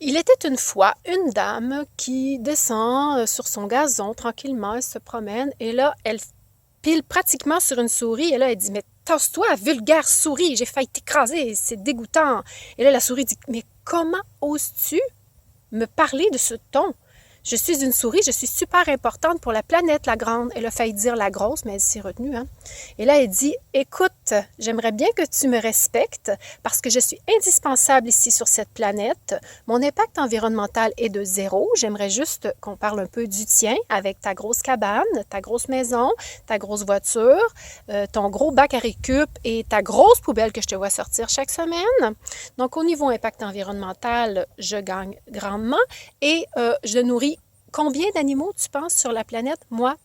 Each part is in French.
Il était une fois une dame qui descend sur son gazon tranquillement, elle se promène et là, elle pile pratiquement sur une souris et là, elle dit « Mais tasse-toi, vulgaire souris, j'ai failli t'écraser, c'est dégoûtant. » Et là, la souris dit « Mais comment oses-tu me parler de ce ton? Je suis une souris, je suis super importante pour la planète, la grande. » Elle a failli dire la grosse, mais elle s'est retenue. Hein? Et là, elle dit, écoute, j'aimerais bien que tu me respectes parce que je suis indispensable ici sur cette planète. Mon impact environnemental est de 0. J'aimerais juste qu'on parle un peu du tien avec ta grosse cabane, ta grosse maison, ta grosse voiture, ton gros bac à récup et ta grosse poubelle que je te vois sortir chaque semaine. Donc, au niveau impact environnemental, je gagne grandement et je nourris combien d'animaux tu penses sur la planète? Moi,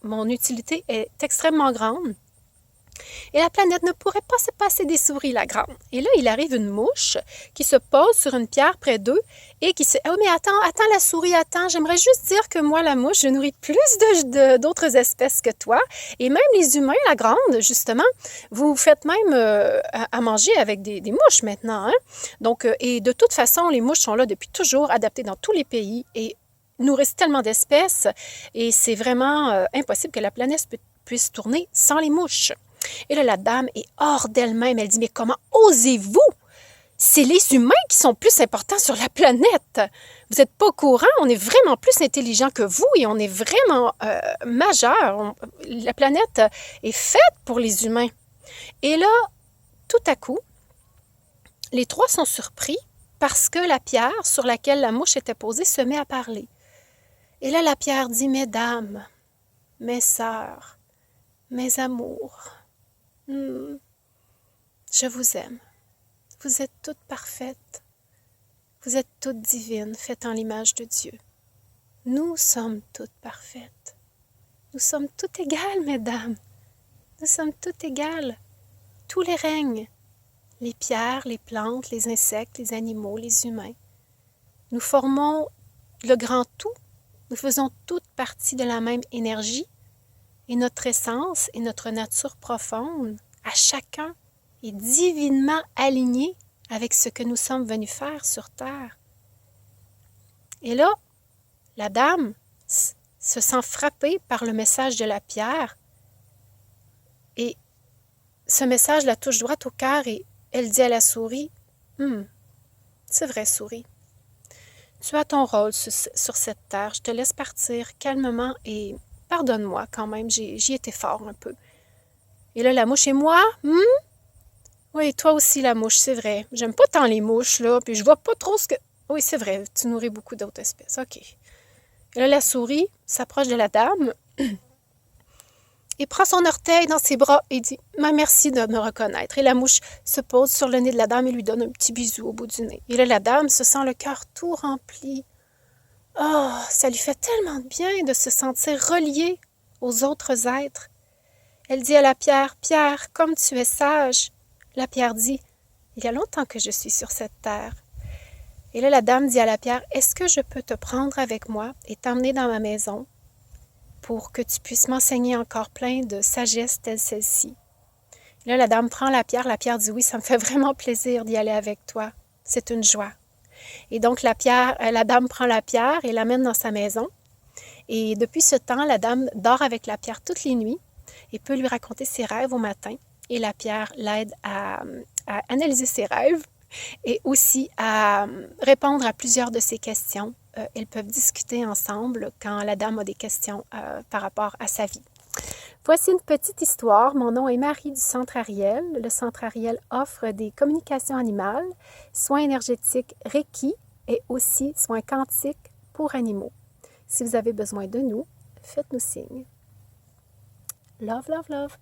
mon utilité est extrêmement grande. Et la planète ne pourrait pas se passer des souris, la grande. Et là, il arrive une mouche qui se pose sur une pierre près d'eux et qui se... Oh, mais attends la souris, attends. J'aimerais juste dire que moi, la mouche, je nourris plus d'autres espèces que toi. Et même les humains, la grande, justement, vous faites même à manger avec des mouches maintenant. Hein? Donc, et de toute façon, les mouches sont là depuis toujours, adaptées dans tous les pays et nourrissent tellement d'espèces. Et c'est vraiment impossible que la planète puisse tourner sans les mouches. Et là, la dame est hors d'elle-même. Elle dit, mais comment osez-vous? C'est les humains qui sont plus importants sur la planète. Vous n'êtes pas au courant, on est vraiment plus intelligent que vous et on est vraiment majeur. La planète est faite pour les humains. Et là, tout à coup, les trois sont surpris parce que la pierre sur laquelle la mouche était posée se met à parler. Et là, la pierre dit, mesdames, mes sœurs, mes amours, je vous aime. Vous êtes toutes parfaites. Vous êtes toutes divines, faites en l'image de Dieu. Nous sommes toutes parfaites. Nous sommes toutes égales, mesdames. Nous sommes toutes égales. Tous les règnes, les pierres, les plantes, les insectes, les animaux, les humains. Nous formons le grand tout. Nous faisons toutes partie de la même énergie. Et notre essence et notre nature profonde, à chacun, est divinement alignée avec ce que nous sommes venus faire sur Terre. Et là, la dame se sent frappée par le message de la pierre et ce message la touche droit au cœur et elle dit à la souris, « C'est vrai, souris, tu as ton rôle sur cette terre, je te laisse partir calmement et pardonne-moi quand même, j'y étais fort un peu. » Et là, la mouche et moi, oui, toi aussi la mouche, c'est vrai. J'aime pas tant les mouches, là, puis je vois pas trop ce que... Oui, c'est vrai, tu nourris beaucoup d'autres espèces, ok. Et là, la souris s'approche de la dame et prend son orteil dans ses bras et dit « Merci de me reconnaître. » Et la mouche se pose sur le nez de la dame et lui donne un petit bisou au bout du nez. Et là, la dame se sent le cœur tout rempli. Oh, ça lui fait tellement de bien de se sentir reliée aux autres êtres. Elle dit à la pierre, « Pierre, comme tu es sage. » La pierre dit, « Il y a longtemps que je suis sur cette terre. » Et là, la dame dit à la pierre, « Est-ce que je peux te prendre avec moi et t'emmener dans ma maison pour que tu puisses m'enseigner encore plein de sagesse telle celle-ci? » Et là, la dame prend la pierre dit, « Oui, ça me fait vraiment plaisir d'y aller avec toi. C'est une joie. » Et donc, la dame prend la pierre et l'amène dans sa maison. Et depuis ce temps, la dame dort avec la pierre toutes les nuits et peut lui raconter ses rêves au matin. Et la pierre l'aide à analyser ses rêves et aussi à répondre à plusieurs de ses questions. Ils peuvent discuter ensemble quand la dame a des questions par rapport à sa vie. Voici une petite histoire. Mon nom est Marie du Centre Ariel. Le Centre Ariel offre des communications animales, soins énergétiques Reiki et aussi soins quantiques pour animaux. Si vous avez besoin de nous, faites-nous signe. Love, love, love.